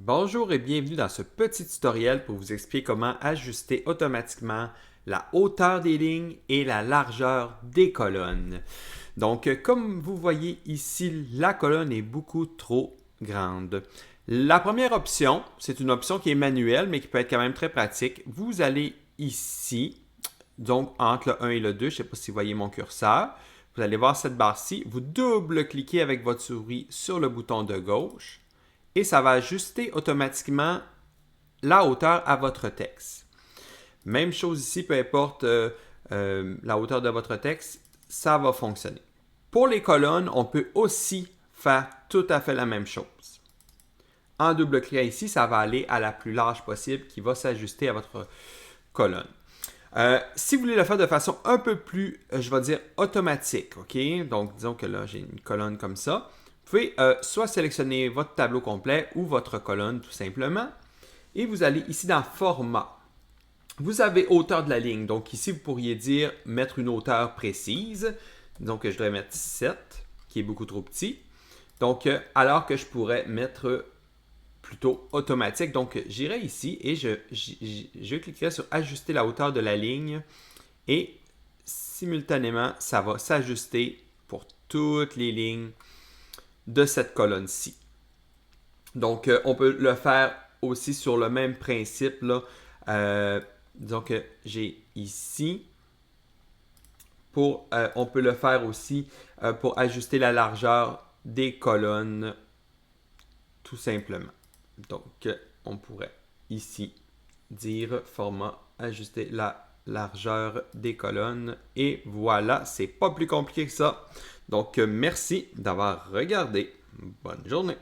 Bonjour et bienvenue dans ce petit tutoriel pour vous expliquer comment ajuster automatiquement la hauteur des lignes et la largeur des colonnes. Donc, comme vous voyez ici, la colonne est beaucoup trop grande. La première option, c'est une option qui est manuelle, mais qui peut être quand même très pratique. Vous allez ici, donc entre le 1 et le 2, je ne sais pas si vous voyez mon curseur. Vous allez voir cette barre-ci. Vous double-cliquez avec votre souris sur le bouton de gauche et ça va ajuster automatiquement la hauteur à votre texte. Même chose ici, peu importe la hauteur de votre texte, ça va fonctionner. Pour les colonnes, on peut aussi faire tout à fait la même chose. En double-cliquant ici, ça va aller à la plus large possible qui va s'ajuster à votre colonne. Si vous voulez le faire de façon un peu plus, je vais dire, automatique, OK? Donc, disons que là, j'ai une colonne comme ça. Vous pouvez soit sélectionner votre tableau complet ou votre colonne, tout simplement. Et vous allez ici dans Format. Vous avez hauteur de la ligne. Donc, ici, vous pourriez dire mettre une hauteur précise. Donc, je devrais mettre 7, qui est beaucoup trop petit. Donc, alors que je pourrais mettre plutôt automatique. Donc, j'irai ici et je cliquerai sur ajuster la hauteur de la ligne et simultanément, ça va s'ajuster pour toutes les lignes de cette colonne-ci. Donc, on peut le faire aussi sur le même principe. Là. Disons que j'ai ici. On peut le faire aussi pour ajuster la largeur des colonnes, tout simplement. Donc, on pourrait ici dire format, ajuster la largeur des colonnes. Et voilà, c'est pas plus compliqué que ça. Donc, merci d'avoir regardé. Bonne journée.